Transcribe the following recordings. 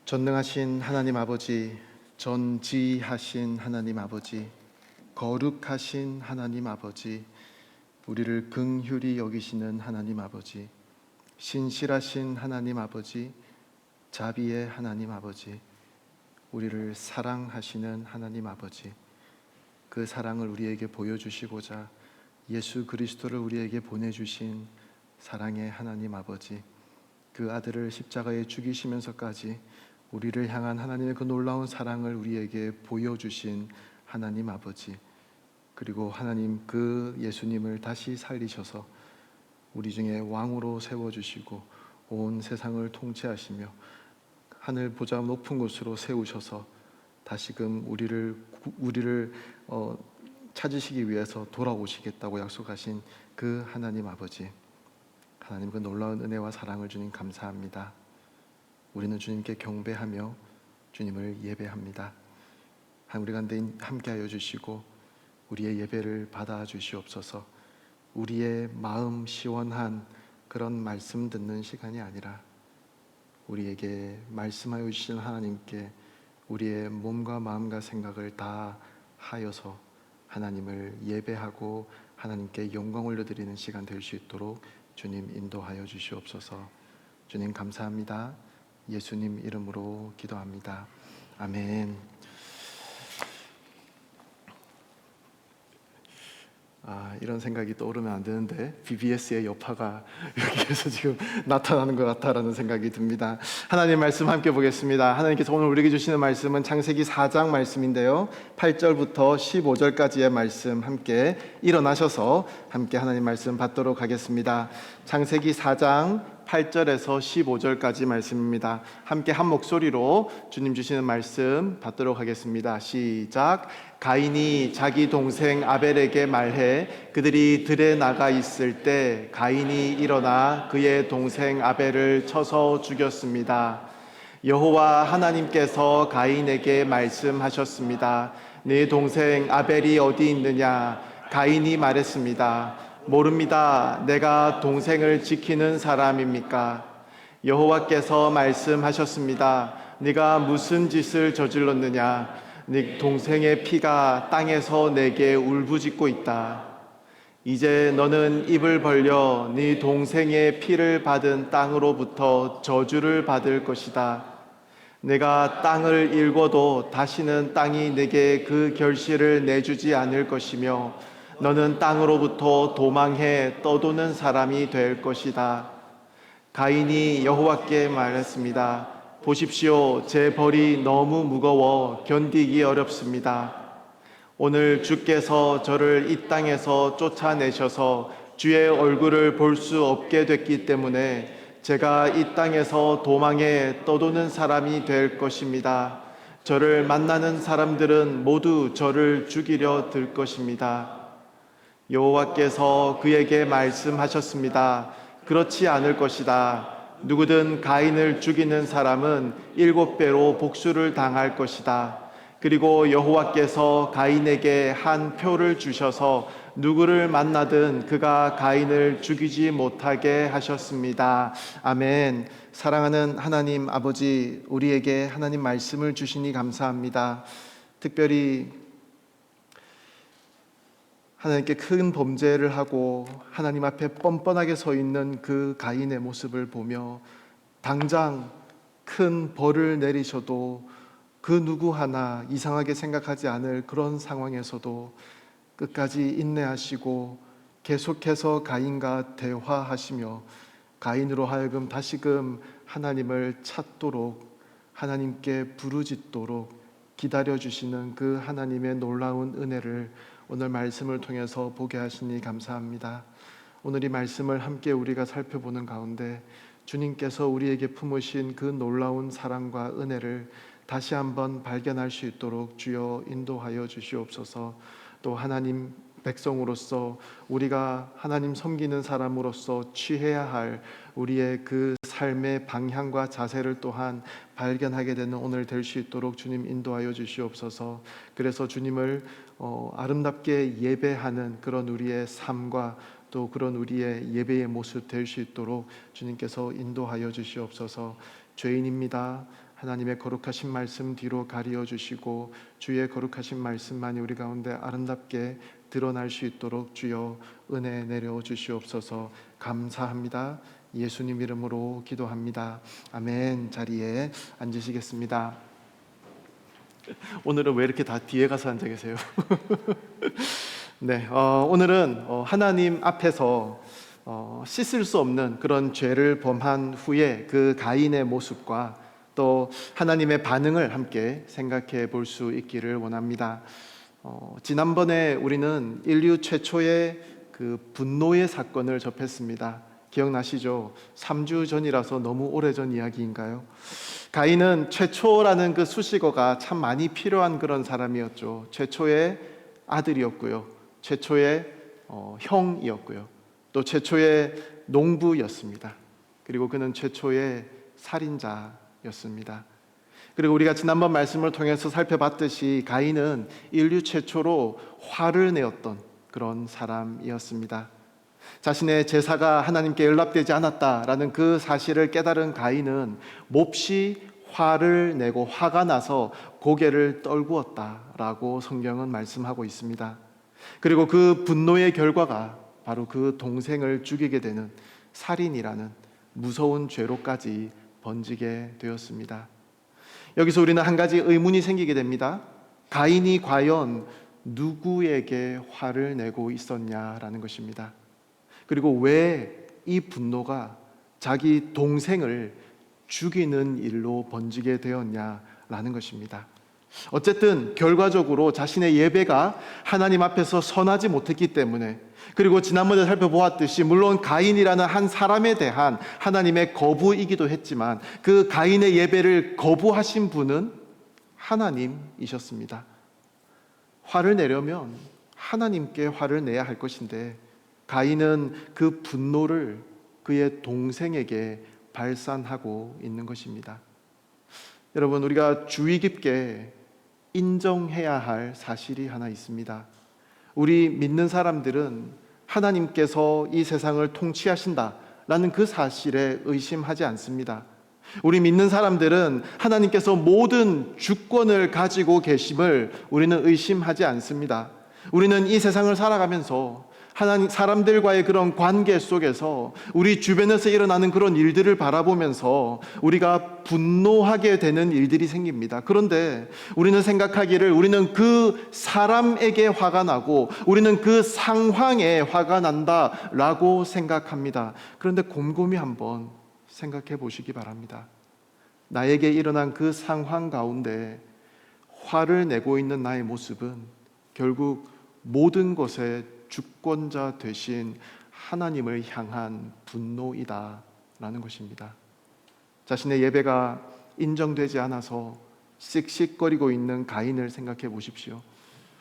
전능하신 하나님 아버지, 전지하신 하나님 아버지, 거룩하신 하나님 아버지, 우리를 긍휼히 여기시는 하나님 아버지, 신실하신 하나님 아버지, 자비의 하나님 아버지, 우리를 사랑하시는 하나님 아버지, 그 사랑을 우리에게 보여주시고자 예수 그리스도를 우리에게 보내주신 사랑의 하나님 아버지, 그 아들을 십자가에 죽이시면서까지 우리를 향한 하나님의 그 놀라운 사랑을 우리에게 보여주신 하나님 아버지, 그리고 하나님 그 예수님을 다시 살리셔서 우리 중에 왕으로 세워주시고 온 세상을 통치하시며 하늘 보좌 높은 곳으로 세우셔서 다시금 우리를 찾으시기 위해서 돌아오시겠다고 약속하신 그 하나님 아버지, 하나님 그 놀라운 은혜와 사랑을 주님 감사합니다. 우리는 주님께 경배하며 주님을 예배합니다. 우리 가운데 함께하여 주시고 우리의 예배를 받아 주시옵소서. 우리의 마음 시원한 그런 말씀 듣는 시간이 아니라 우리에게 말씀하여 주시는 하나님께 우리의 몸과 마음과 생각을 다 하여서 하나님을 예배하고 하나님께 영광 올려드리는 시간 될 수 있도록 주님 인도하여 주시옵소서. 주님 감사합니다. 예수님 이름으로 기도합니다. 아멘. 이런 생각이 떠오르면 안 되는데 BBS의 여파가 여기에서 지금 나타나는 것 같다라는 생각이 듭니다. 하나님 말씀 함께 보겠습니다. 하나님께서 오늘 우리에게 주시는 말씀은 창세기 4장 말씀인데요, 8절부터 15절까지의 말씀 함께 일어나셔서 함께 하나님 말씀 받도록 하겠습니다. 창세기 4장 8절에서 15절까지 말씀입니다. 함께 한 목소리로 주님 주시는 말씀 받도록 하겠습니다. 시작. 가인이 자기 동생 아벨에게 말해 그들이 들에 나가 있을 때 가인이 일어나 그의 동생 아벨을 쳐서 죽였습니다. 여호와 하나님께서 가인에게 말씀하셨습니다. 네 동생 아벨이 어디 있느냐? 가인이 말했습니다. 모릅니다. 내가 동생을 지키는 사람입니까? 여호와께서 말씀하셨습니다. 네가 무슨 짓을 저질렀느냐? 네 동생의 피가 땅에서 내게 울부짖고 있다. 이제 너는 입을 벌려 네 동생의 피를 받은 땅으로부터 저주를 받을 것이다. 내가 땅을 일궈도 다시는 땅이 내게 그 결실을 내주지 않을 것이며 너는 땅으로부터 도망해 떠도는 사람이 될 것이다. 가인이 여호와께 말했습니다. 보십시오, 제 벌이 너무 무거워 견디기 어렵습니다. 오늘 주께서 저를 이 땅에서 쫓아내셔서 주의 얼굴을 볼 수 없게 됐기 때문에 제가 이 땅에서 도망해 떠도는 사람이 될 것입니다. 저를 만나는 사람들은 모두 저를 죽이려 들 것입니다. 여호와께서 그에게 말씀하셨습니다. 그렇지 않을 것이다. 누구든 가인을 죽이는 사람은 7배로 복수를 당할 것이다. 그리고 여호와께서 가인에게 한 표를 주셔서 누구를 만나든 그가 가인을 죽이지 못하게 하셨습니다. 아멘. 사랑하는 하나님 아버지, 우리에게 하나님 말씀을 주시니 감사합니다. 특별히 하나님께 큰 범죄를 하고 하나님 앞에 뻔뻔하게 서 있는 그 가인의 모습을 보며 당장 큰 벌을 내리셔도 그 누구 하나 이상하게 생각하지 않을 그런 상황에서도 끝까지 인내하시고 계속해서 가인과 대화하시며 가인으로 하여금 다시금 하나님을 찾도록 하나님께 부르짖도록 기다려주시는 그 하나님의 놀라운 은혜를 오늘 말씀을 통해서 보게 하시니 감사합니다. 오늘 이 말씀을 함께 우리가 살펴보는 가운데 주님께서 우리에게 품으신 그 놀라운 사랑과 은혜를 다시 한번 발견할 수 있도록 주여 인도하여 주시옵소서. 또 하나님 백성으로서 우리가 하나님 섬기는 사람으로서 취해야 할 우리의 그 삶의 방향과 자세를 또한 발견하게 되는 오늘 될 수 있도록 주님 인도하여 주시옵소서. 그래서 주님을 아름답게 예배하는 그런 우리의 삶과 또 그런 우리의 예배의 모습 될 수 있도록 주님께서 인도하여 주시옵소서. 죄인입니다. 하나님의 거룩하신 말씀 뒤로 가리어 주시고 주의 거룩하신 말씀만이 우리 가운데 아름답게 드러날 수 있도록 주여 은혜 내려 주시옵소서. 감사합니다. 예수님 이름으로 기도합니다. 아멘. 자리에 앉으시겠습니다. 오늘은 왜 이렇게 다 뒤에 가서 앉아 계세요? 네, 오늘은 하나님 앞에서 씻을 수 없는 그런 죄를 범한 후에 그 가인의 모습과 또 하나님의 반응을 함께 생각해 볼 수 있기를 원합니다. 지난번에 우리는 인류 최초의 그 분노의 사건을 접했습니다. 기억나시죠? 3주 전이라서 너무 오래전 이야기인가요? 가인은 최초라는 그 수식어가 참 많이 필요한 그런 사람이었죠. 최초의 아들이었고요, 최초의 형이었고요, 또 최초의 농부였습니다. 그리고 그는 최초의 살인자였습니다. 그리고 우리가 지난번 말씀을 통해서 살펴봤듯이 가인은 인류 최초로 화를 내었던 그런 사람이었습니다. 자신의 제사가 하나님께 연락되지 않았다라는 그 사실을 깨달은 가인은 몹시 화를 내고 화가 나서 고개를 떨구었다라고 성경은 말씀하고 있습니다. 그리고 그 분노의 결과가 바로 그 동생을 죽이게 되는 살인이라는 무서운 죄로까지 번지게 되었습니다. 여기서 우리는 한 가지 의문이 생기게 됩니다. 가인이 과연 누구에게 화를 내고 있었냐라는 것입니다. 그리고 왜 이 분노가 자기 동생을 죽이는 일로 번지게 되었냐라는 것입니다. 어쨌든 결과적으로 자신의 예배가 하나님 앞에서 선하지 못했기 때문에, 그리고 지난번에 살펴보았듯이 물론 가인이라는 한 사람에 대한 하나님의 거부이기도 했지만 그 가인의 예배를 거부하신 분은 하나님이셨습니다. 화를 내려면 하나님께 화를 내야 할 것인데 가인은 그 분노를 그의 동생에게 발산하고 있는 것입니다. 여러분, 우리가 주의 깊게 인정해야 할 사실이 하나 있습니다. 우리 믿는 사람들은 하나님께서 이 세상을 통치하신다라는 그 사실에 의심하지 않습니다. 우리 믿는 사람들은 하나님께서 모든 주권을 가지고 계심을 우리는 의심하지 않습니다. 우리는 이 세상을 살아가면서 하나님 사람들과의 그런 관계 속에서 우리 주변에서 일어나는 그런 일들을 바라보면서 우리가 분노하게 되는 일들이 생깁니다. 그런데 우리는 생각하기를 우리는 그 사람에게 화가 나고 우리는 그 상황에 화가 난다라고 생각합니다. 그런데 곰곰이 한번 생각해 보시기 바랍니다. 나에게 일어난 그 상황 가운데 화를 내고 있는 나의 모습은 결국 모든 것의 주권자 되신 하나님을 향한 분노이다라는 것입니다. 자신의 예배가 인정되지 않아서 씩씩거리고 있는 가인을 생각해 보십시오.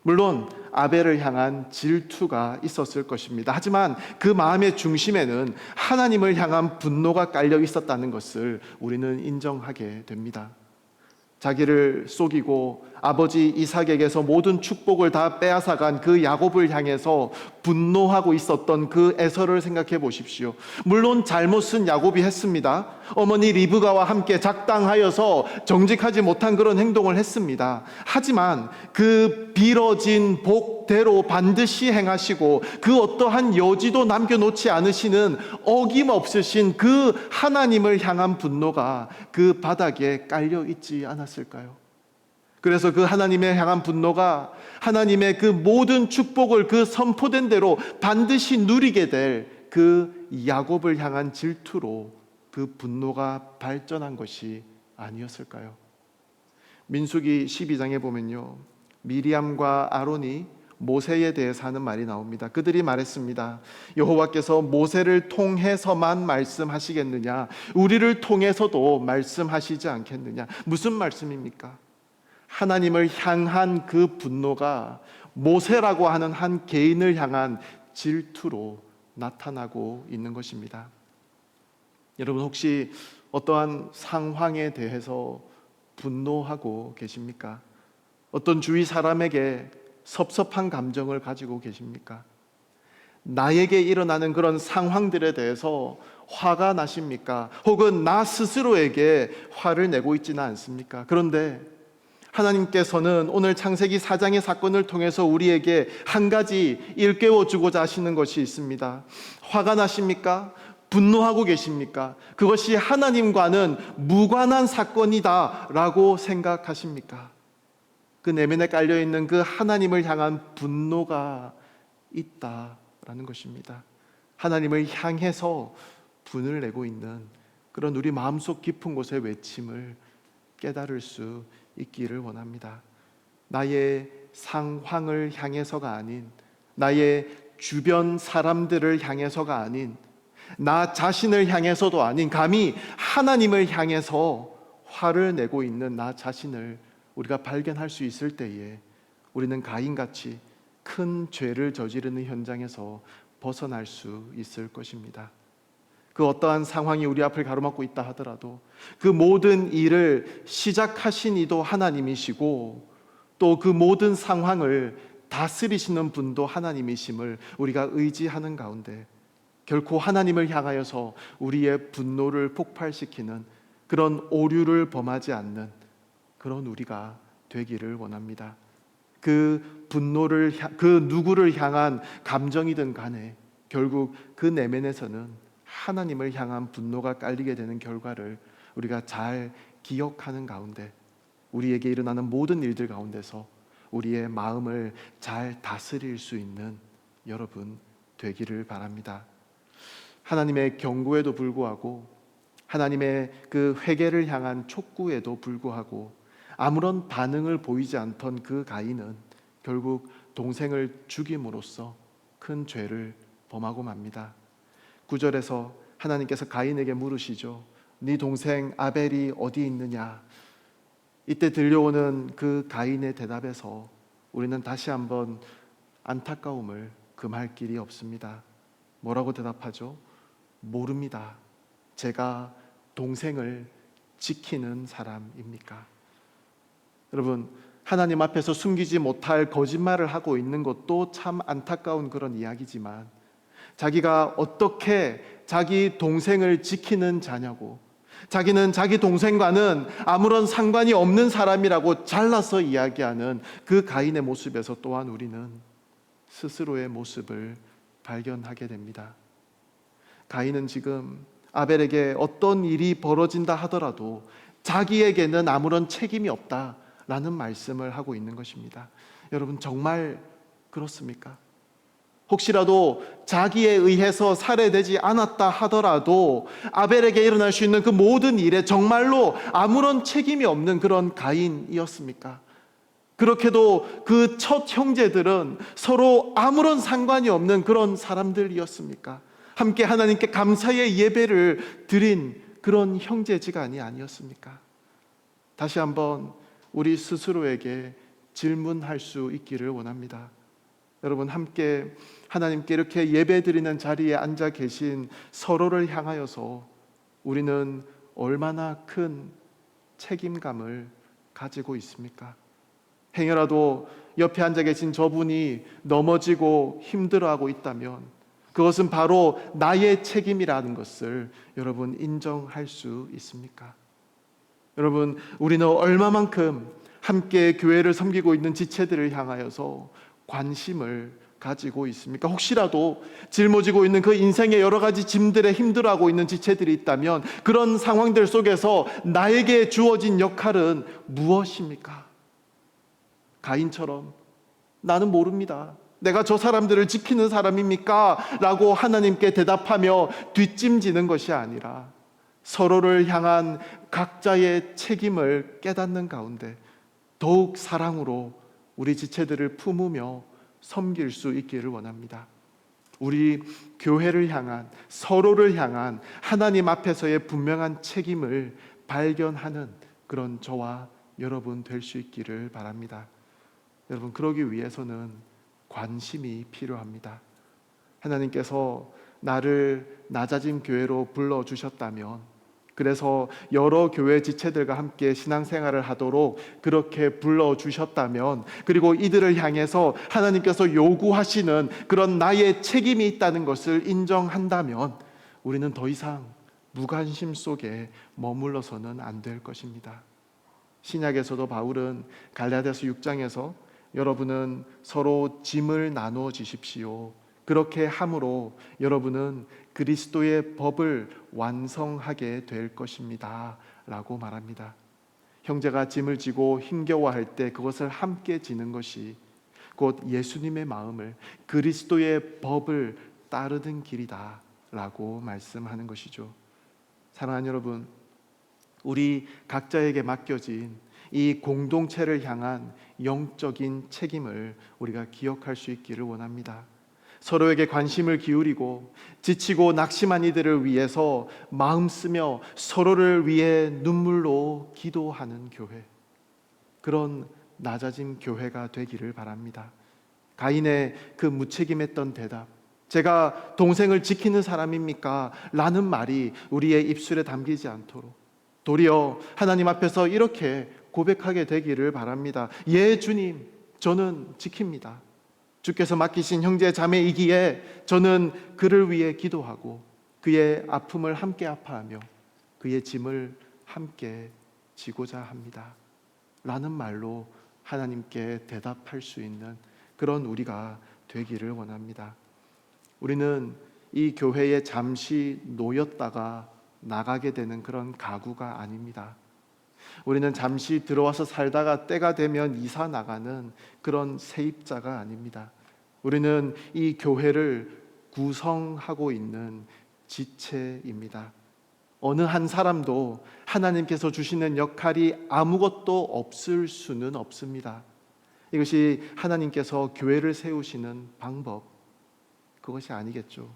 물론 아벨을 향한 질투가 있었을 것입니다. 하지만 그 마음의 중심에는 하나님을 향한 분노가 깔려 있었다는 것을 우리는 인정하게 됩니다. 자기를 속이고 아버지 이삭에게서 모든 축복을 다 빼앗아간 그 야곱을 향해서 분노하고 있었던 그 에서를 생각해 보십시오. 물론 잘못은 야곱이 했습니다. 어머니 리브가와 함께 작당하여서 정직하지 못한 그런 행동을 했습니다. 하지만 그 빌어진 복대로 반드시 행하시고 그 어떠한 여지도 남겨놓지 않으시는 어김없으신 그 하나님을 향한 분노가 그 바닥에 깔려 있지 않았을까요? 그래서 그 하나님의 향한 분노가 하나님의 그 모든 축복을 그 선포된 대로 반드시 누리게 될 그 야곱을 향한 질투로 그 분노가 발전한 것이 아니었을까요? 민수기 12장에 보면요, 미리암과 아론이 모세에 대해서 하는 말이 나옵니다. 그들이 말했습니다. 여호와께서 모세를 통해서만 말씀하시겠느냐? 우리를 통해서도 말씀하시지 않겠느냐? 무슨 말씀입니까? 하나님을 향한 그 분노가 모세라고 하는 한 개인을 향한 질투로 나타나고 있는 것입니다. 여러분, 혹시 어떠한 상황에 대해서 분노하고 계십니까? 어떤 주위 사람에게 섭섭한 감정을 가지고 계십니까? 나에게 일어나는 그런 상황들에 대해서 화가 나십니까? 혹은 나 스스로에게 화를 내고 있지는 않습니까? 그런데 하나님께서는 오늘 창세기 4장의 사건을 통해서 우리에게 한 가지 일깨워 주고자 하시는 것이 있습니다. 화가 나십니까? 분노하고 계십니까? 그것이 하나님과는 무관한 사건이다 라고 생각하십니까? 그 내면에 깔려있는 그 하나님을 향한 분노가 있다라는 것입니다. 하나님을 향해서 분을 내고 있는 그런 우리 마음속 깊은 곳의 외침을 깨달을 수 있기를 원합니다. 나의 상황을 향해서가 아닌, 나의 주변 사람들을 향해서가 아닌, 나 자신을 향해서도 아닌, 감히 하나님을 향해서 화를 내고 있는 나 자신을 우리가 발견할 수 있을 때에 우리는 가인같이 큰 죄를 저지르는 현장에서 벗어날 수 있을 것입니다. 그 어떠한 상황이 우리 앞을 가로막고 있다 하더라도 그 모든 일을 시작하신 이도 하나님이시고 또 그 모든 상황을 다스리시는 분도 하나님이심을 우리가 의지하는 가운데 결코 하나님을 향하여서 우리의 분노를 폭발시키는 그런 오류를 범하지 않는 그런 우리가 되기를 원합니다. 그 분노를 그 누구를 향한 감정이든 간에 결국 그 내면에서는 하나님을 향한 분노가 깔리게 되는 결과를 우리가 잘 기억하는 가운데 우리에게 일어나는 모든 일들 가운데서 우리의 마음을 잘 다스릴 수 있는 여러분 되기를 바랍니다. 하나님의 경고에도 불구하고 하나님의 그 회개를 향한 촉구에도 불구하고 아무런 반응을 보이지 않던 그 가인은 결국 동생을 죽임으로써 큰 죄를 범하고 맙니다. 9절에서 하나님께서 가인에게 물으시죠. 네 동생 아벨이 어디 있느냐? 이때 들려오는 그 가인의 대답에서 우리는 다시 한번 안타까움을 금할 길이 없습니다. 뭐라고 대답하죠? 모릅니다. 제가 동생을 지키는 사람입니까? 여러분, 하나님 앞에서 숨기지 못할 거짓말을 하고 있는 것도 참 안타까운 그런 이야기지만 자기가 어떻게 자기 동생을 지키는 자냐고, 자기는 자기 동생과는 아무런 상관이 없는 사람이라고 잘라서 이야기하는 그 가인의 모습에서 또한 우리는 스스로의 모습을 발견하게 됩니다. 가인은 지금 아벨에게 어떤 일이 벌어진다 하더라도 자기에게는 아무런 책임이 없다라는 말씀을 하고 있는 것입니다. 여러분, 정말 그렇습니까? 혹시라도 자기에 의해서 살해되지 않았다 하더라도 아벨에게 일어날 수 있는 그 모든 일에 정말로 아무런 책임이 없는 그런 가인이었습니까? 그렇게도 그 첫 형제들은 서로 아무런 상관이 없는 그런 사람들이었습니까? 함께 하나님께 감사의 예배를 드린 그런 형제지간이 아니었습니까? 다시 한번 우리 스스로에게 질문할 수 있기를 원합니다. 여러분, 함께 하나님께 이렇게 예배드리는 자리에 앉아 계신 서로를 향하여서 우리는 얼마나 큰 책임감을 가지고 있습니까? 행여라도 옆에 앉아 계신 저분이 넘어지고 힘들어하고 있다면 그것은 바로 나의 책임이라는 것을 여러분 인정할 수 있습니까? 여러분, 우리는 얼마만큼 함께 교회를 섬기고 있는 지체들을 향하여서 관심을 가지고 있습니까? 혹시라도 짊어지고 있는 그 인생의 여러 가지 짐들에 힘들어하고 있는 지체들이 있다면 그런 상황들 속에서 나에게 주어진 역할은 무엇입니까? 가인처럼 나는 모릅니다. 내가 저 사람들을 지키는 사람입니까? 라고 하나님께 대답하며 뒷짐지는 것이 아니라 서로를 향한 각자의 책임을 깨닫는 가운데 더욱 사랑으로 우리 지체들을 품으며 섬길 수 있기를 원합니다. 우리 교회를 향한, 서로를 향한 하나님 앞에서의 분명한 책임을 발견하는 그런 저와 여러분 될 수 있기를 바랍니다. 여러분, 그러기 위해서는 관심이 필요합니다. 하나님께서 나를 낮아진 교회로 불러주셨다면 그래서 여러 교회 지체들과 함께 신앙생활을 하도록 그렇게 불러주셨다면, 그리고 이들을 향해서 하나님께서 요구하시는 그런 나의 책임이 있다는 것을 인정한다면 우리는 더 이상 무관심 속에 머물러서는 안 될 것입니다. 신약에서도 바울은 갈라디아서 6장에서 여러분은 서로 짐을 나누어 주십시오, 그렇게 함으로 여러분은 그리스도의 법을 완성하게 될 것입니다 라고 말합니다. 형제가 짐을 지고 힘겨워할 때 그것을 함께 지는 것이 곧 예수님의 마음을, 그리스도의 법을 따르는 길이다 라고 말씀하는 것이죠. 사랑하는 여러분, 우리 각자에게 맡겨진 이 공동체를 향한 영적인 책임을 우리가 기억할 수 있기를 원합니다. 서로에게 관심을 기울이고 지치고 낙심한 이들을 위해서 마음 쓰며 서로를 위해 눈물로 기도하는 교회, 그런 낮아진 교회가 되기를 바랍니다. 가인의 그 무책임했던 대답, 제가 동생을 지키는 사람입니까? 라는 말이 우리의 입술에 담기지 않도록 도리어 하나님 앞에서 이렇게 고백하게 되기를 바랍니다. 예, 주님, 저는 지킵니다. 주께서 맡기신 형제 자매이기에 저는 그를 위해 기도하고 그의 아픔을 함께 아파하며 그의 짐을 함께 지고자 합니다 라는 말로 하나님께 대답할 수 있는 그런 우리가 되기를 원합니다. 우리는 이 교회에 잠시 놓였다가 나가게 되는 그런 가구가 아닙니다. 우리는 잠시 들어와서 살다가 때가 되면 이사 나가는 그런 세입자가 아닙니다. 우리는 이 교회를 구성하고 있는 지체입니다. 어느 한 사람도 하나님께서 주시는 역할이 아무것도 없을 수는 없습니다. 이것이 하나님께서 교회를 세우시는 방법, 그것이 아니겠죠.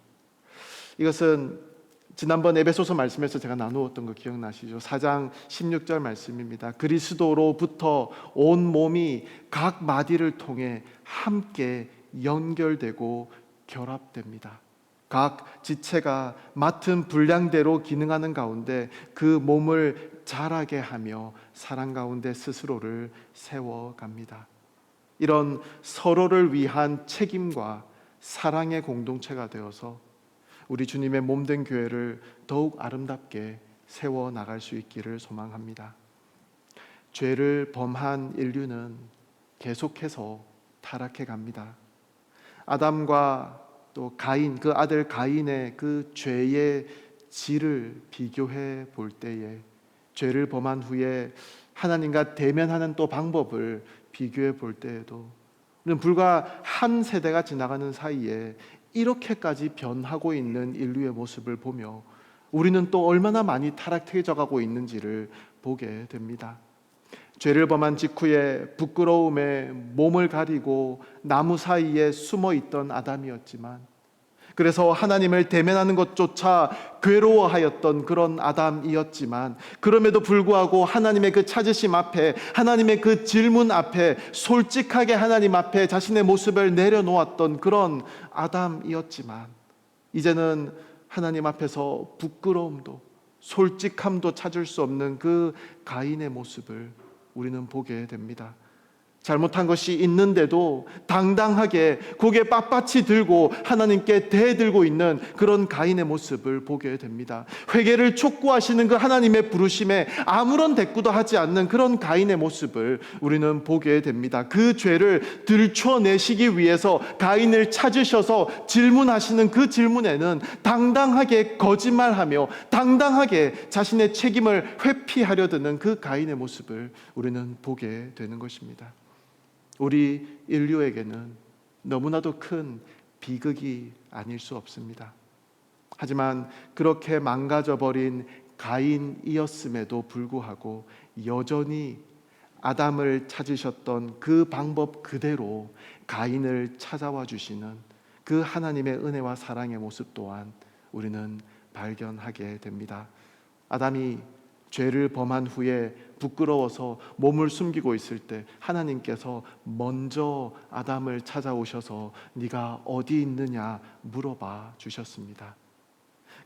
이것은 지난번 에베소서 말씀에서 제가 나누었던 거 기억나시죠? 4장 16절 말씀입니다. 그리스도로부터 온 몸이 각 마디를 통해 함께 연결되고 결합됩니다. 각 지체가 맡은 분량대로 기능하는 가운데 그 몸을 자라게 하며 사랑 가운데 스스로를 세워갑니다. 이런 서로를 위한 책임과 사랑의 공동체가 되어서 우리 주님의 몸된 교회를 더욱 아름답게 세워나갈 수 있기를 소망합니다. 죄를 범한 인류는 계속해서 타락해 갑니다. 아담과 또 가인, 그 아들 가인의 그 죄의 질을 비교해 볼 때에, 죄를 범한 후에 하나님과 대면하는 또 방법을 비교해 볼 때에도 우리는 불과 한 세대가 지나가는 사이에 이렇게까지 변하고 있는 인류의 모습을 보며 우리는 또 얼마나 많이 타락해져 가고 있는지를 보게 됩니다. 죄를 범한 직후에 부끄러움에 몸을 가리고 나무 사이에 숨어 있던 아담이었지만, 그래서 하나님을 대면하는 것조차 괴로워하였던 그런 아담이었지만, 그럼에도 불구하고 하나님의 그 찾으심 앞에, 하나님의 그 질문 앞에 솔직하게 하나님 앞에 자신의 모습을 내려놓았던 그런 아담이었지만, 이제는 하나님 앞에서 부끄러움도 솔직함도 찾을 수 없는 그 가인의 모습을 우리는 보게 됩니다. 잘못한 것이 있는데도 당당하게 고개 빳빳이 들고 하나님께 대들고 있는 그런 가인의 모습을 보게 됩니다. 회개를 촉구하시는 그 하나님의 부르심에 아무런 대꾸도 하지 않는 그런 가인의 모습을 우리는 보게 됩니다. 그 죄를 들춰내시기 위해서 가인을 찾으셔서 질문하시는 그 질문에는 당당하게 거짓말하며 당당하게 자신의 책임을 회피하려 드는 그 가인의 모습을 우리는 보게 되는 것입니다. 우리 인류에게는 너무나도 큰 비극이 아닐 수 없습니다. 하지만 그렇게 망가져버린 가인이었음에도 불구하고 여전히 아담을 찾으셨던 그 방법 그대로 가인을 찾아와 주시는 그 하나님의 은혜와 사랑의 모습 또한 우리는 발견하게 됩니다. 아담이 죄를 범한 후에 부끄러워서 몸을 숨기고 있을 때 하나님께서 먼저 아담을 찾아오셔서 네가 어디 있느냐 물어봐 주셨습니다.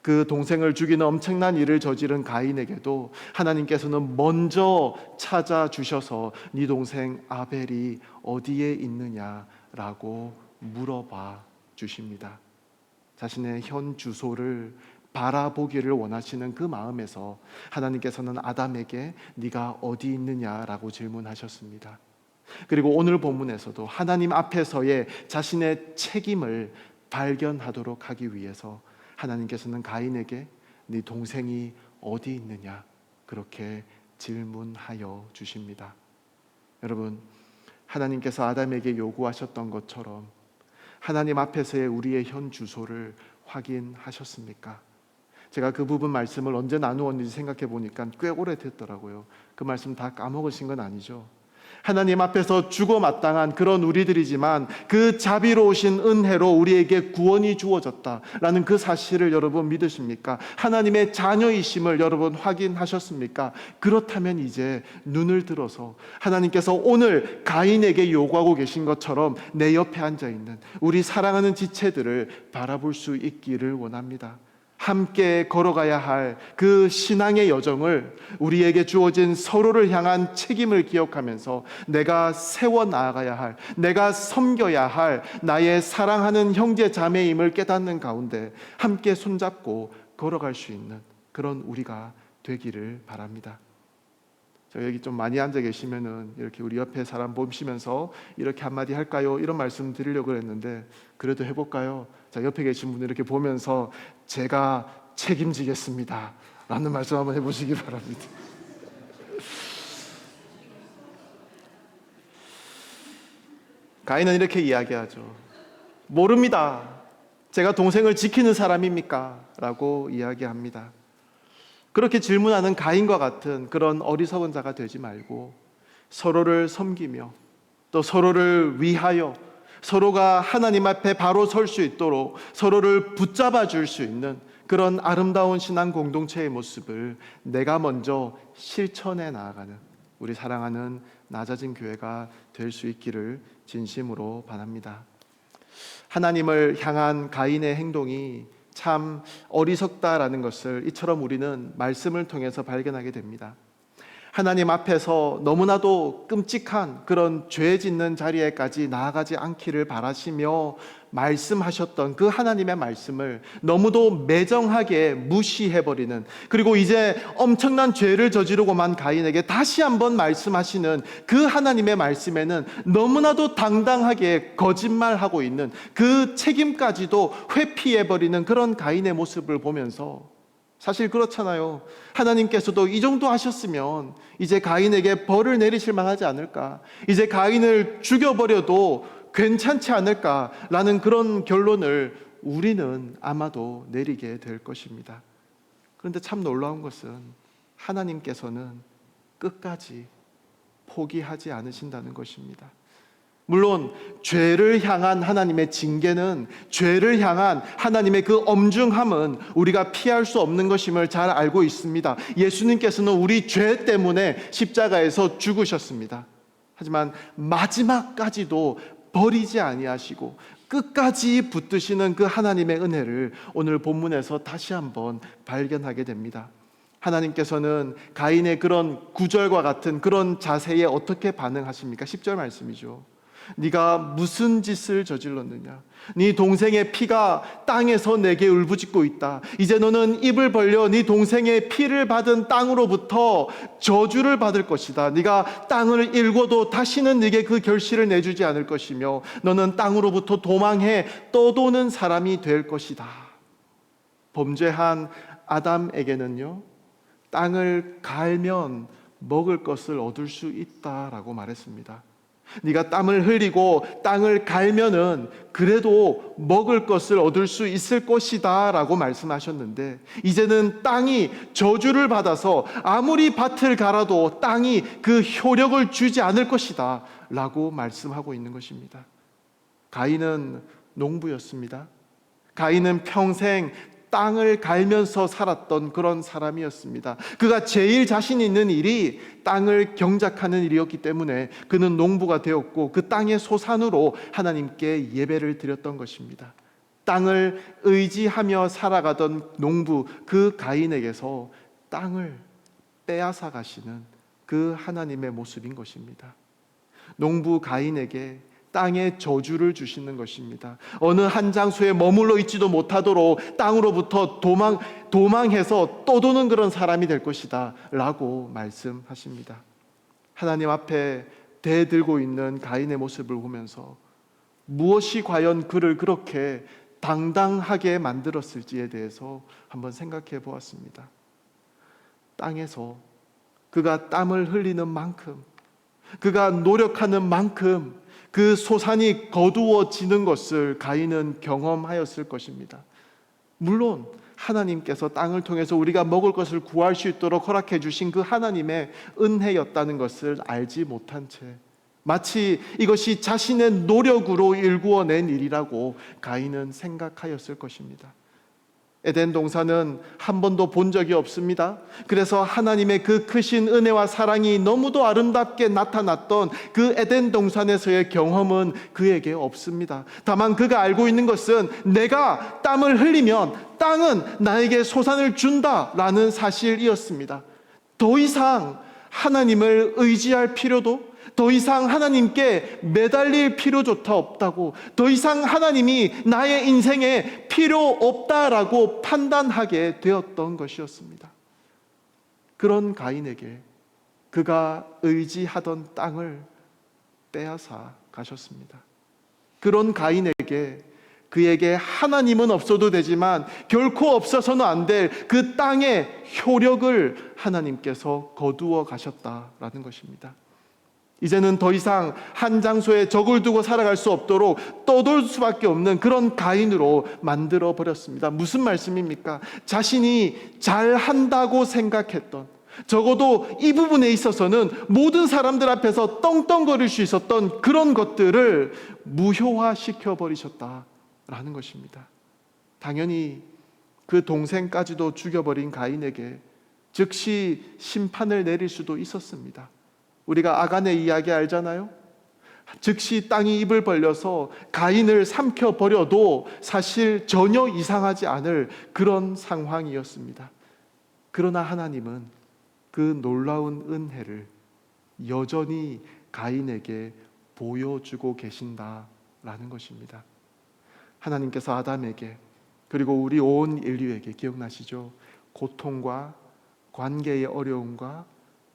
그 동생을 죽이는 엄청난 일을 저지른 가인에게도 하나님께서는 먼저 찾아주셔서 네 동생 아벨이 어디에 있느냐라고 물어봐 주십니다. 자신의 현 주소를 바라보기를 원하시는 그 마음에서 하나님께서는 아담에게 네가 어디 있느냐라고 질문하셨습니다. 그리고 오늘 본문에서도 하나님 앞에서의 자신의 책임을 발견하도록 하기 위해서 하나님께서는 가인에게 네 동생이 어디 있느냐 그렇게 질문하여 주십니다. 여러분, 하나님께서 아담에게 요구하셨던 것처럼 하나님 앞에서의 우리의 현 주소를 확인하셨습니까? 제가 그 부분 말씀을 언제 나누었는지 생각해 보니까 꽤 오래됐더라고요. 그 말씀 다 까먹으신 건 아니죠? 하나님 앞에서 죽어마땅한 그런 우리들이지만 그 자비로우신 은혜로 우리에게 구원이 주어졌다라는 그 사실을 여러분 믿으십니까? 하나님의 자녀이심을 여러분 확인하셨습니까? 그렇다면 이제 눈을 들어서 하나님께서 오늘 가인에게 요구하고 계신 것처럼 내 옆에 앉아있는 우리 사랑하는 지체들을 바라볼 수 있기를 원합니다. 함께 걸어가야 할 그 신앙의 여정을 우리에게 주어진 서로를 향한 책임을 기억하면서 내가 세워 나아가야 할, 내가 섬겨야 할 나의 사랑하는 형제 자매임을 깨닫는 가운데 함께 손잡고 걸어갈 수 있는 그런 우리가 되기를 바랍니다. 여기 좀 많이 앉아 계시면은 이렇게 우리 옆에 사람 보시면서 이렇게 한마디 할까요? 이런 말씀 드리려고 했는데 그래도 해볼까요? 자, 옆에 계신 분들 이렇게 보면서 제가 책임지겠습니다 라는 말씀 한번 해보시기 바랍니다. 가인은 이렇게 이야기하죠. 모릅니다. 제가 동생을 지키는 사람입니까? 라고 이야기합니다. 그렇게 질문하는 가인과 같은 그런 어리석은 자가 되지 말고 서로를 섬기며 또 서로를 위하여 서로가 하나님 앞에 바로 설 수 있도록 서로를 붙잡아 줄 수 있는 그런 아름다운 신앙 공동체의 모습을 내가 먼저 실천해 나아가는 우리 사랑하는 낮아진 교회가 될 수 있기를 진심으로 바랍니다. 하나님을 향한 가인의 행동이 참 어리석다라는 것을 이처럼 우리는 말씀을 통해서 발견하게 됩니다. 하나님 앞에서 너무나도 끔찍한 그런 죄 짓는 자리에까지 나아가지 않기를 바라시며 말씀하셨던 그 하나님의 말씀을 너무도 매정하게 무시해버리는, 그리고 이제 엄청난 죄를 저지르고만 가인에게 다시 한번 말씀하시는 그 하나님의 말씀에는 너무나도 당당하게 거짓말하고 있는 그 책임까지도 회피해버리는 그런 가인의 모습을 보면서 사실 그렇잖아요. 하나님께서도 이 정도 하셨으면 이제 가인에게 벌을 내리실 만하지 않을까, 이제 가인을 죽여버려도 괜찮지 않을까라는 그런 결론을 우리는 아마도 내리게 될 것입니다. 그런데 참 놀라운 것은 하나님께서는 끝까지 포기하지 않으신다는 것입니다. 물론 죄를 향한 하나님의 징계는, 죄를 향한 하나님의 그 엄중함은 우리가 피할 수 없는 것임을 잘 알고 있습니다. 예수님께서는 우리 죄 때문에 십자가에서 죽으셨습니다. 하지만 마지막까지도 버리지 아니하시고 끝까지 붙드시는 그 하나님의 은혜를 오늘 본문에서 다시 한번 발견하게 됩니다. 하나님께서는 가인의 그런 구절과 같은 그런 자세에 어떻게 반응하십니까? 10절 말씀이죠. 네가 무슨 짓을 저질렀느냐? 네 동생의 피가 땅에서 내게 울부짖고 있다. 이제 너는 입을 벌려 네 동생의 피를 받은 땅으로부터 저주를 받을 것이다. 네가 땅을 일궈도 다시는 네게 그 결실을 내주지 않을 것이며 너는 땅으로부터 도망해 떠도는 사람이 될 것이다. 범죄한 아담에게는요, 땅을 갈면 먹을 것을 얻을 수 있다라고 말했습니다. 네가 땀을 흘리고 땅을 갈면은 그래도 먹을 것을 얻을 수 있을 것이다 라고 말씀하셨는데, 이제는 땅이 저주를 받아서 아무리 밭을 갈아도 땅이 그 효력을 주지 않을 것이다 라고 말씀하고 있는 것입니다. 가인은 농부였습니다. 가인은 평생 땅을 갈면서 살았던 그런 사람이었습니다. 그가 제일 자신 있는 일이 땅을 경작하는 일이었기 때문에 그는 농부가 되었고 그 땅의 소산으로 하나님께 예배를 드렸던 것입니다. 땅을 의지하며 살아가던 농부 그 가인에게서 땅을 빼앗아 가시는 그 하나님의 모습인 것입니다. 농부 가인에게 땅의 저주를 주시는 것입니다. 어느 한 장소에 머물러 있지도 못하도록 땅으로부터 도망해서 떠도는 그런 사람이 될 것이다 라고 말씀하십니다. 하나님 앞에 대들고 있는 가인의 모습을 보면서 무엇이 과연 그를 그렇게 당당하게 만들었을지에 대해서 한번 생각해 보았습니다. 땅에서 그가 땀을 흘리는 만큼, 그가 노력하는 만큼 그 소산이 거두어지는 것을 가인은 경험하였을 것입니다. 물론 하나님께서 땅을 통해서 우리가 먹을 것을 구할 수 있도록 허락해 주신 그 하나님의 은혜였다는 것을 알지 못한 채 마치 이것이 자신의 노력으로 일구어낸 일이라고 가인은 생각하였을 것입니다. 에덴 동산은 한 번도 본 적이 없습니다. 그래서 하나님의 그 크신 은혜와 사랑이 너무도 아름답게 나타났던 그 에덴 동산에서의 경험은 그에게 없습니다. 다만 그가 알고 있는 것은 내가 땀을 흘리면 땅은 나에게 소산을 준다라는 사실이었습니다. 더 이상 하나님을 의지할 필요도, 더 이상 하나님께 매달릴 필요조차 없다고, 더 이상 하나님이 나의 인생에 필요 없다라고 판단하게 되었던 것이었습니다. 그런 가인에게 그가 의지하던 땅을 빼앗아 가셨습니다. 그런 가인에게 그에게 하나님은 없어도 되지만 결코 없어서는 안 될 그 땅의 효력을 하나님께서 거두어 가셨다라는 것입니다. 이제는 더 이상 한 장소에 적을 두고 살아갈 수 없도록 떠돌 수밖에 없는 그런 가인으로 만들어 버렸습니다. 무슨 말씀입니까? 자신이 잘한다고 생각했던, 적어도 이 부분에 있어서는 모든 사람들 앞에서 떵떵거릴 수 있었던 그런 것들을 무효화시켜 버리셨다라는 것입니다. 당연히 그 동생까지도 죽여버린 가인에게 즉시 심판을 내릴 수도 있었습니다. 우리가 아간의 이야기 알잖아요. 즉시 땅이 입을 벌려서 가인을 삼켜버려도 사실 전혀 이상하지 않을 그런 상황이었습니다. 그러나 하나님은 그 놀라운 은혜를 여전히 가인에게 보여주고 계신다라는 것입니다. 하나님께서 아담에게, 그리고 우리 온 인류에게, 기억나시죠? 고통과 관계의 어려움과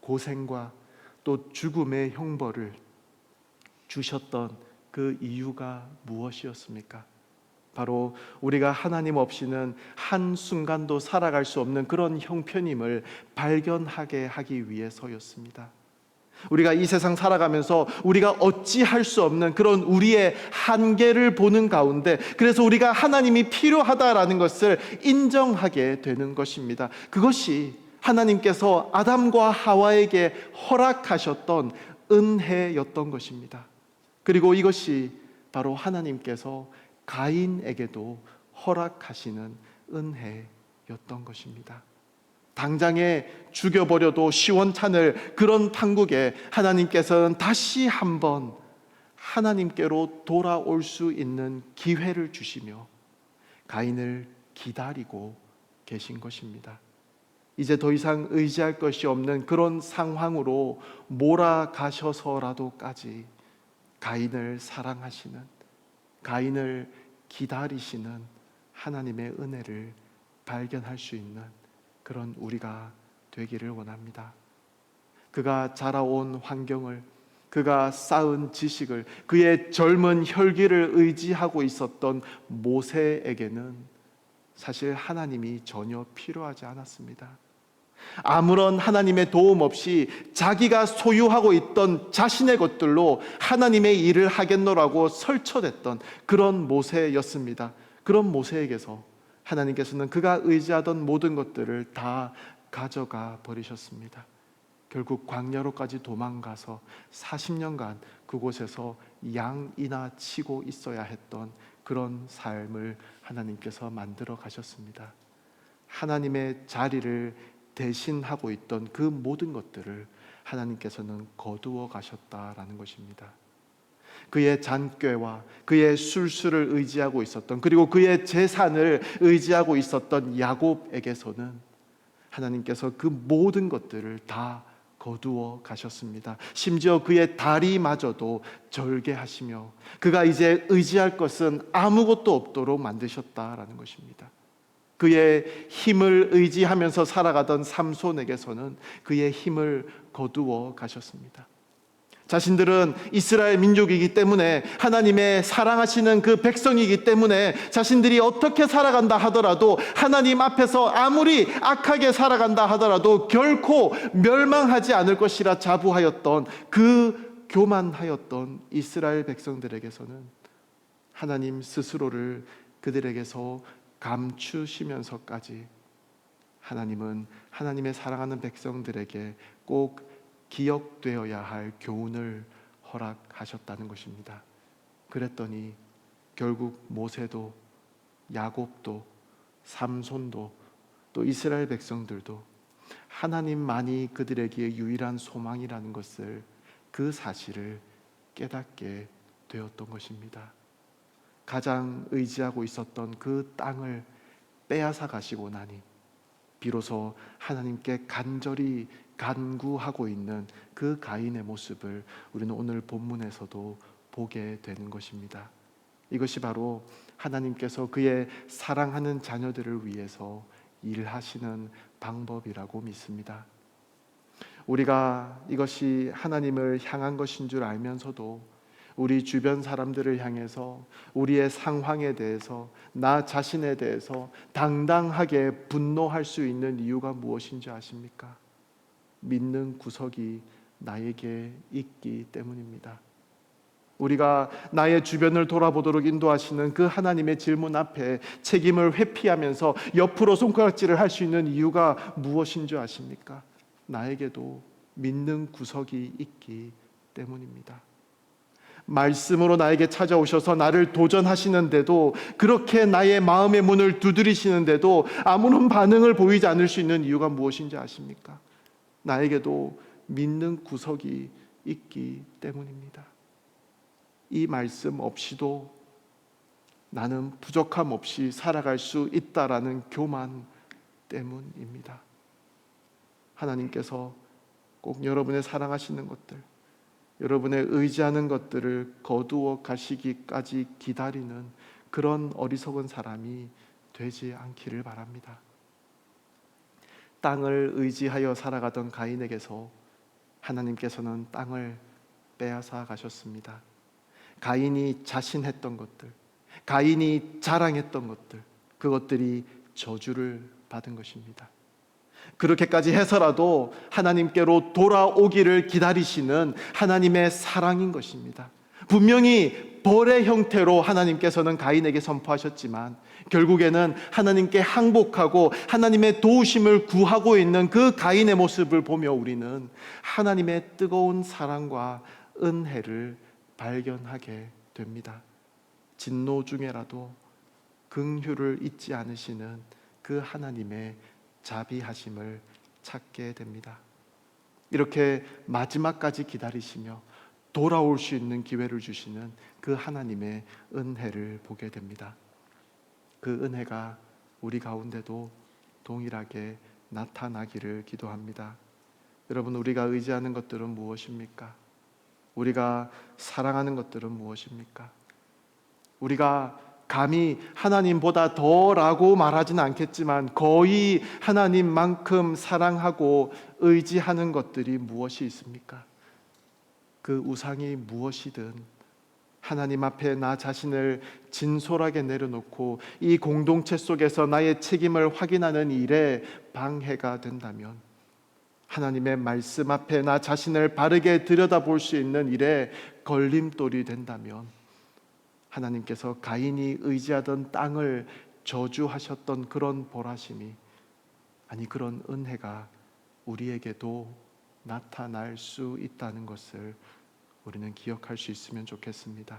고생과 또 죽음의 형벌을 주셨던 그 이유가 무엇이었습니까? 바로 우리가 하나님 없이는 한순간도 살아갈 수 없는 그런 형편임을 발견하게 하기 위해서였습니다. 우리가 이 세상 살아가면서 우리가 어찌할 수 없는 그런 우리의 한계를 보는 가운데, 그래서 우리가 하나님이 필요하다라는 것을 인정하게 되는 것입니다. 그것이 하나님께서 아담과 하와에게 허락하셨던 은혜였던 것입니다. 그리고 이것이 바로 하나님께서 가인에게도 허락하시는 은혜였던 것입니다. 당장에 죽여버려도 시원찮을 그런 판국에 하나님께서는 다시 한번 하나님께로 돌아올 수 있는 기회를 주시며 가인을 기다리고 계신 것입니다. 이제 더 이상 의지할 것이 없는 그런 상황으로 몰아가셔서라도까지 가인을 사랑하시는, 가인을 기다리시는 하나님의 은혜를 발견할 수 있는 그런 우리가 되기를 원합니다. 그가 자라온 환경을, 그가 쌓은 지식을, 그의 젊은 혈기를 의지하고 있었던 모세에게는 사실 하나님이 전혀 필요하지 않았습니다. 아무런 하나님의 도움 없이 자기가 소유하고 있던 자신의 것들로 하나님의 일을 하겠노라고 설쳐댔던 그런 모세였습니다. 그런 모세에게서 하나님께서는 그가 의지하던 모든 것들을 다 가져가 버리셨습니다. 결국 광야로까지 도망가서 40년간 그곳에서 양이나 치고 있어야 했던 그런 삶을 하나님께서 만들어 가셨습니다. 하나님의 자리를 대신하고 있던 그 모든 것들을 하나님께서는 거두어 가셨다라는 것입니다. 그의 잔꾀와 그의 술수를 의지하고 있었던, 그리고 그의 재산을 의지하고 있었던 야곱에게서는 하나님께서 그 모든 것들을 다 거두어 가셨습니다. 심지어 그의 다리마저도 절개하시며 그가 이제 의지할 것은 아무것도 없도록 만드셨다라는 것입니다. 그의 힘을 의지하면서 살아가던 삼손에게서는 그의 힘을 거두어 가셨습니다. 자신들은 이스라엘 민족이기 때문에, 하나님의 사랑하시는 그 백성이기 때문에 자신들이 어떻게 살아간다 하더라도, 하나님 앞에서 아무리 악하게 살아간다 하더라도 결코 멸망하지 않을 것이라 자부하였던, 그 교만하였던 이스라엘 백성들에게서는 하나님 스스로를 그들에게서 감추시면서까지 하나님은 하나님의 사랑하는 백성들에게 꼭 기억되어야 할 교훈을 허락하셨다는 것입니다. 그랬더니 결국 모세도, 야곱도, 삼손도, 또 이스라엘 백성들도 하나님만이 그들에게 유일한 소망이라는 것을, 그 사실을 깨닫게 되었던 것입니다. 가장 의지하고 있었던 그 땅을 빼앗아 가시고 나니 비로소 하나님께 간절히 간구하고 있는 그 가인의 모습을 우리는 오늘 본문에서도 보게 되는 것입니다. 이것이 바로 하나님께서 그의 사랑하는 자녀들을 위해서 일하시는 방법이라고 믿습니다. 우리가 이것이 하나님을 향한 것인 줄 알면서도 우리 주변 사람들을 향해서, 우리의 상황에 대해서, 나 자신에 대해서 당당하게 분노할 수 있는 이유가 무엇인지 아십니까? 믿는 구석이 나에게 있기 때문입니다. 우리가 나의 주변을 돌아보도록 인도하시는 그 하나님의 질문 앞에 책임을 회피하면서 옆으로 손가락질을 할 수 있는 이유가 무엇인 줄 아십니까? 나에게도 믿는 구석이 있기 때문입니다. 말씀으로 나에게 찾아오셔서 나를 도전하시는데도, 그렇게 나의 마음의 문을 두드리시는데도 아무런 반응을 보이지 않을 수 있는 이유가 무엇인지 아십니까? 나에게도 믿는 구석이 있기 때문입니다. 이 말씀 없이도 나는 부족함 없이 살아갈 수 있다라는 교만 때문입니다. 하나님께서 꼭 여러분의 사랑하시는 것들, 여러분의 의지하는 것들을 거두어 가시기까지 기다리는 그런 어리석은 사람이 되지 않기를 바랍니다. 땅을 의지하여 살아가던 가인에게서 하나님께서는 땅을 빼앗아 가셨습니다. 가인이 자신했던 것들, 가인이 자랑했던 것들, 그것들이 저주를 받은 것입니다. 그렇게까지 해서라도 하나님께로 돌아오기를 기다리시는 하나님의 사랑인 것입니다. 분명히 벌의 형태로 하나님께서는 가인에게 선포하셨지만 결국에는 하나님께 항복하고 하나님의 도우심을 구하고 있는 그 가인의 모습을 보며 우리는 하나님의 뜨거운 사랑과 은혜를 발견하게 됩니다. 진노 중에라도 긍휼을 잊지 않으시는 그 하나님의 자비하심을 찾게 됩니다. 이렇게 마지막까지 기다리시며 돌아올 수 있는 기회를 주시는 그 하나님의 은혜를 보게 됩니다. 그 은혜가 우리 가운데도 동일하게 나타나기를 기도합니다. 여러분, 우리가 의지하는 것들은 무엇입니까? 우리가 사랑하는 것들은 무엇입니까? 우리가 감히 하나님보다 더라고 말하지는 않겠지만 거의 하나님만큼 사랑하고 의지하는 것들이 무엇이 있습니까? 그 우상이 무엇이든 하나님 앞에 나 자신을 진솔하게 내려놓고 이 공동체 속에서 나의 책임을 확인하는 일에 방해가 된다면, 하나님의 말씀 앞에 나 자신을 바르게 들여다볼 수 있는 일에 걸림돌이 된다면, 하나님께서 가인이 의지하던 땅을 저주하셨던 그런 보라심이, 아니 그런 은혜가 우리에게도 나타날 수 있다는 것을 우리는 기억할 수 있으면 좋겠습니다.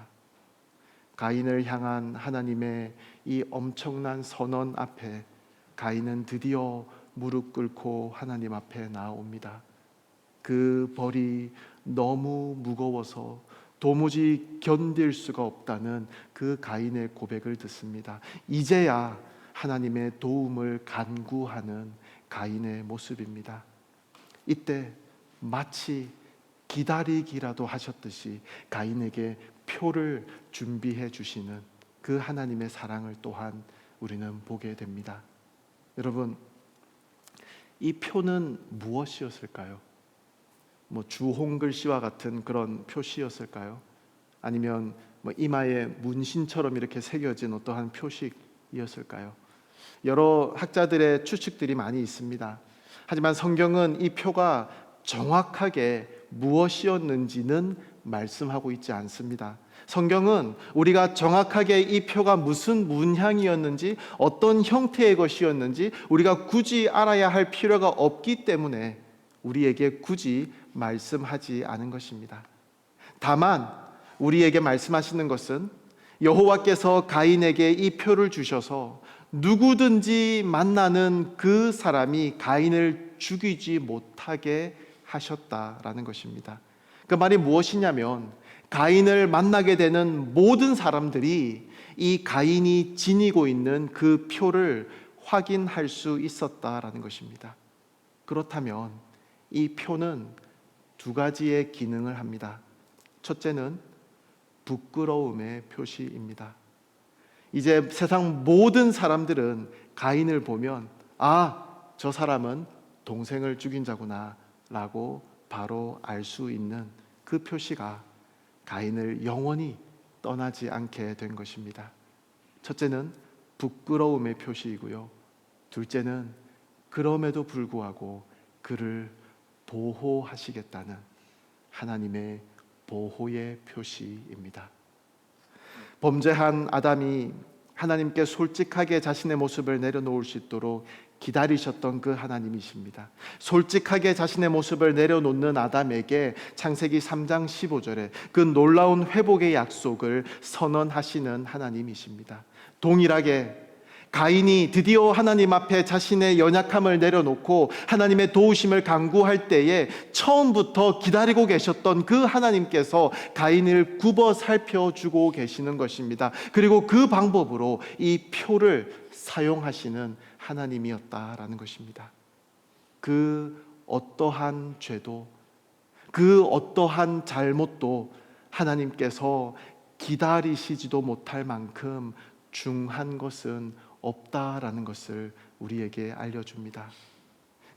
가인을 향한 하나님의 이 엄청난 선언 앞에 가인은 드디어 무릎 꿇고 하나님 앞에 나옵니다. 그 벌이 너무 무거워서 도무지 견딜 수가 없다는 그 가인의 고백을 듣습니다. 이제야 하나님의 도움을 간구하는 가인의 모습입니다. 이때 마치 기다리기라도 하셨듯이 가인에게 표를 준비해 주시는 그 하나님의 사랑을 또한 우리는 보게 됩니다. 여러분, 이 표는 무엇이었을까요? 주홍글씨와 같은 그런 표시였을까요? 아니면 이마에 문신처럼 이렇게 새겨진 어떠한 표식이었을까요? 여러 학자들의 추측들이 많이 있습니다. 하지만 성경은 이 표가 정확하게 무엇이었는지는 말씀하고 있지 않습니다. 성경은 우리가 정확하게 이 표가 무슨 문양이었는지, 어떤 형태의 것이었는지 우리가 굳이 알아야 할 필요가 없기 때문에 우리에게 굳이 말씀하지 않은 것입니다. 다만 우리에게 말씀하시는 것은 여호와께서 가인에게 이 표를 주셔서 누구든지 만나는 그 사람이 가인을 죽이지 못하게 하셨다라는 것입니다. 그 말이 무엇이냐면 가인을 만나게 되는 모든 사람들이 이 가인이 지니고 있는 그 표를 확인할 수 있었다라는 것입니다. 그렇다면 이 표는 두 가지의 기능을 합니다. 첫째는 부끄러움의 표시입니다. 이제 세상 모든 사람들은 가인을 보면 저 사람은 동생을 죽인 자구나 라고 바로 알 수 있는 그 표시가 가인을 영원히 떠나지 않게 된 것입니다. 첫째는 부끄러움의 표시이고요, 둘째는 그럼에도 불구하고 그를 보호하시겠다는 하나님의 보호의 표시입니다. 범죄한 아담이 하나님께 솔직하게 자신의 모습을 내려놓을 수 있도록 기다리셨던 그 하나님이십니다. 솔직하게 자신의 모습을 내려놓는 아담에게 창세기 3장 15절에 그 놀라운 회복의 약속을 선언하시는 하나님이십니다. 동일하게 가인이 드디어 하나님 앞에 자신의 연약함을 내려놓고 하나님의 도우심을 간구할 때에 처음부터 기다리고 계셨던 그 하나님께서 가인을 굽어 살펴주고 계시는 것입니다. 그리고 그 방법으로 이 표를 사용하시는 하나님이었다라는 것입니다. 그 어떠한 죄도, 그 어떠한 잘못도 하나님께서 기다리시지도 못할 만큼 중한 것은 없다라는 것을 우리에게 알려줍니다.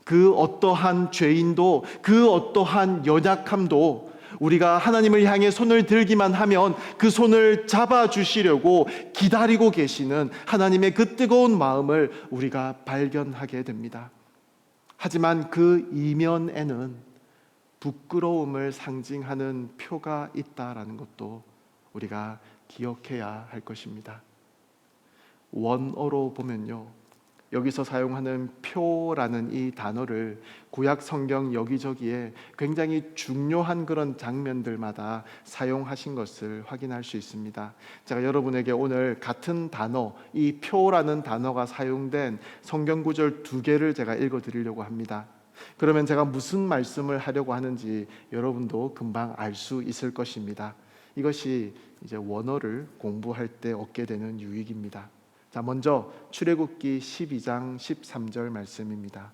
그 어떠한 죄인도, 그 어떠한 연약함도 우리가 하나님을 향해 손을 들기만 하면 그 손을 잡아주시려고 기다리고 계시는 하나님의 그 뜨거운 마음을 우리가 발견하게 됩니다. 하지만 그 이면에는 부끄러움을 상징하는 표가 있다라는 것도 우리가 기억해야 할 것입니다. 원어로 보면요, 여기서 사용하는 표라는 이 단어를 구약 성경 여기저기에 굉장히 중요한 그런 장면들마다 사용하신 것을 확인할 수 있습니다. 제가 여러분에게 오늘 같은 단어, 이 표라는 단어가 사용된 성경 구절 2개를 제가 읽어 드리려고 합니다. 그러면 제가 무슨 말씀을 하려고 하는지 여러분도 금방 알 수 있을 것입니다. 이것이 이제 원어를 공부할 때 얻게 되는 유익입니다. 자, 먼저 출애굽기 12장 13절 말씀입니다.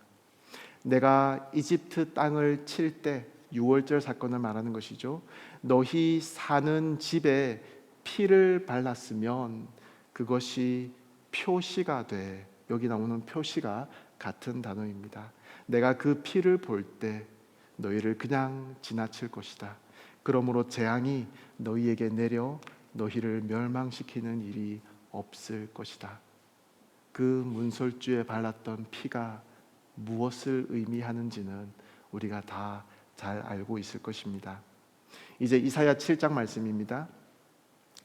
내가 이집트 땅을 칠 때, 6월절 사건을 말하는 것이죠. 너희 사는 집에 피를 발랐으면 그것이 표시가 돼. 여기 나오는 표시가 같은 단어입니다. 내가 그 피를 볼 때 너희를 그냥 지나칠 것이다. 그러므로 재앙이 너희에게 내려 너희를 멸망시키는 일이 없을 것이다. 그 문설주에 발랐던 피가 무엇을 의미하는지는 우리가 다 잘 알고 있을 것입니다. 이제 이사야 7장 말씀입니다.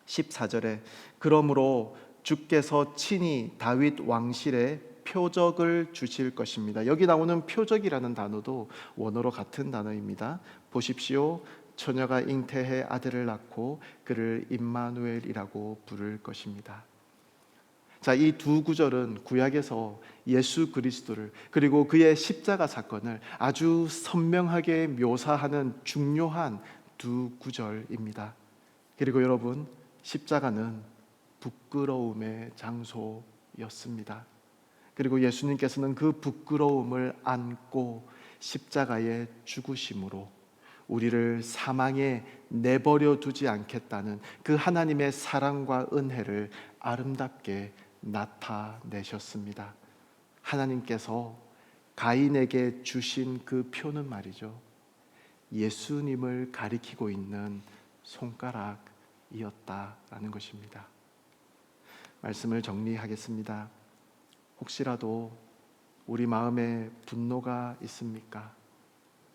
14절에 그러므로 주께서 친히 다윗 왕실에 표적을 주실 것입니다. 여기 나오는 표적이라는 단어도 원어로 같은 단어입니다. 보십시오. 처녀가 잉태해 아들을 낳고 그를 임마누엘이라고 부를 것입니다. 자, 이 두 구절은 구약에서 예수 그리스도를 그리고 그의 십자가 사건을 아주 선명하게 묘사하는 중요한 두 구절입니다. 그리고 여러분, 십자가는 부끄러움의 장소였습니다. 그리고 예수님께서는 그 부끄러움을 안고 십자가에 죽으심으로 우리를 사망에 내버려 두지 않겠다는 그 하나님의 사랑과 은혜를 아름답게 나타내셨습니다. 하나님께서 가인에게 주신 그 표는 말이죠, 예수님을 가리키고 있는 손가락이었다라는 것입니다. 말씀을 정리하겠습니다. 혹시라도 우리 마음에 분노가 있습니까?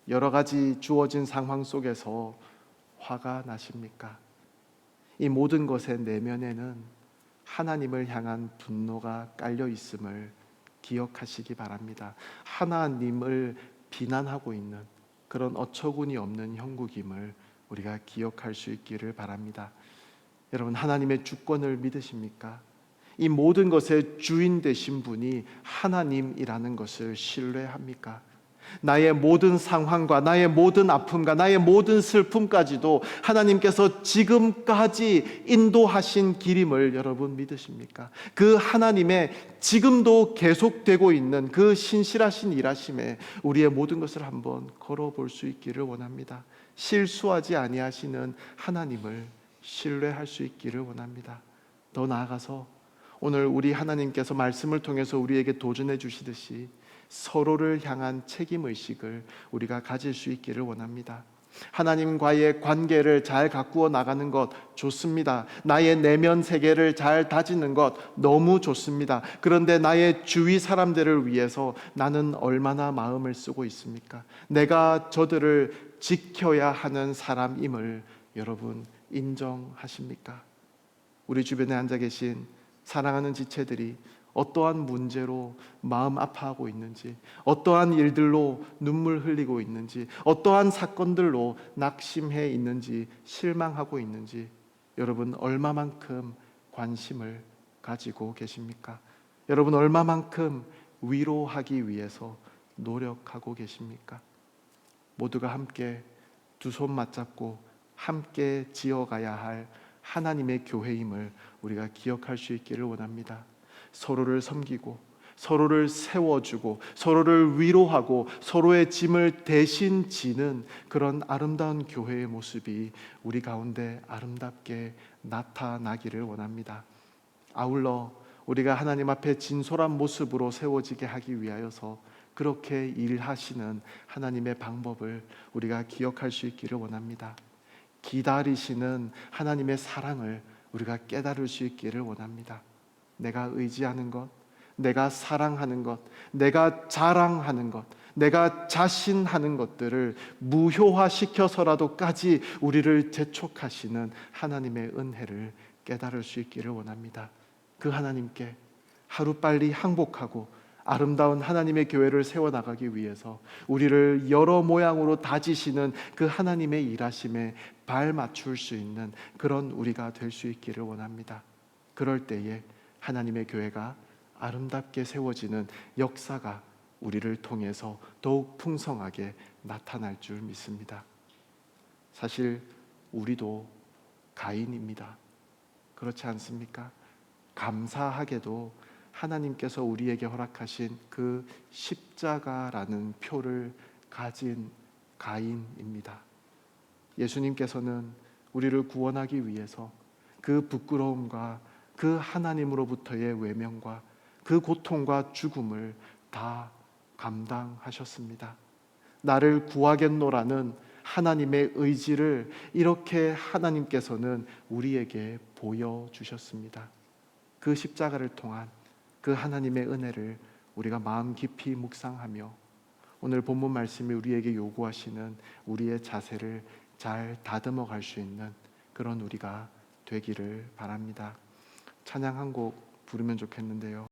여러 가지 주어진 상황 속에서 화가 나십니까? 이 모든 것의 내면에는 하나님을 향한 분노가 깔려 있음을 기억하시기 바랍니다. 하나님을 비난하고 있는 그런 어처구니 없는 형국임을 우리가 기억할 수 있기를 바랍니다. 여러분, 하나님의 주권을 믿으십니까? 이 모든 것의 주인 되신 분이 하나님이라는 것을 신뢰합니까? 나의 모든 상황과 나의 모든 아픔과 나의 모든 슬픔까지도 하나님께서 지금까지 인도하신 길임을 여러분 믿으십니까? 그 하나님의 지금도 계속되고 있는 그 신실하신 일하심에 우리의 모든 것을 한번 걸어볼 수 있기를 원합니다. 실수하지 아니하시는 하나님을 신뢰할 수 있기를 원합니다. 더 나아가서 오늘 우리 하나님께서 말씀을 통해서 우리에게 도전해 주시듯이 서로를 향한 책임의식을 우리가 가질 수 있기를 원합니다. 하나님과의 관계를 잘 가꾸어 나가는 것 좋습니다. 나의 내면 세계를 잘 다지는 것 너무 좋습니다. 그런데 나의 주위 사람들을 위해서 나는 얼마나 마음을 쓰고 있습니까? 내가 저들을 지켜야 하는 사람임을 여러분 인정하십니까? 우리 주변에 앉아 계신 사랑하는 지체들이 어떠한 문제로 마음 아파하고 있는지, 어떠한 일들로 눈물 흘리고 있는지, 어떠한 사건들로 낙심해 있는지, 실망하고 있는지 여러분 얼마만큼 관심을 가지고 계십니까? 여러분 얼마만큼 위로하기 위해서 노력하고 계십니까? 모두가 함께 두 손 맞잡고 함께 지어가야 할 하나님의 교회임을 우리가 기억할 수 있기를 원합니다. 서로를 섬기고 서로를 세워주고 서로를 위로하고 서로의 짐을 대신 지는 그런 아름다운 교회의 모습이 우리 가운데 아름답게 나타나기를 원합니다. 아울러 우리가 하나님 앞에 진솔한 모습으로 세워지게 하기 위하여서 그렇게 일하시는 하나님의 방법을 우리가 기억할 수 있기를 원합니다. 기다리시는 하나님의 사랑을 우리가 깨달을 수 있기를 원합니다. 내가 의지하는 것, 내가 사랑하는 것, 내가 자랑하는 것, 내가 자신하는 것들을 무효화시켜서라도까지 우리를 재촉하시는 하나님의 은혜를 깨달을 수 있기를 원합니다. 그 하나님께 하루빨리 항복하고 아름다운 하나님의 교회를 세워나가기 위해서 우리를 여러 모양으로 다지시는 그 하나님의 일하심에 발 맞출 수 있는 그런 우리가 될 수 있기를 원합니다. 그럴 때에 하나님의 교회가 아름답게 세워지는 역사가 우리를 통해서 더욱 풍성하게 나타날 줄 믿습니다. 사실 우리도 가인입니다. 그렇지 않습니까? 감사하게도 하나님께서 우리에게 허락하신 그 십자가라는 표를 가진 가인입니다. 예수님께서는 우리를 구원하기 위해서 그 부끄러움과 그 하나님으로부터의 외면과 그 고통과 죽음을 다 감당하셨습니다. 나를 구하겠노라는 하나님의 의지를 이렇게 하나님께서는 우리에게 보여주셨습니다. 그 십자가를 통한 그 하나님의 은혜를 우리가 마음 깊이 묵상하며 오늘 본문 말씀이 우리에게 요구하시는 우리의 자세를 잘 다듬어 갈 수 있는 그런 우리가 되기를 바랍니다. 찬양 한 곡 부르면 좋겠는데요.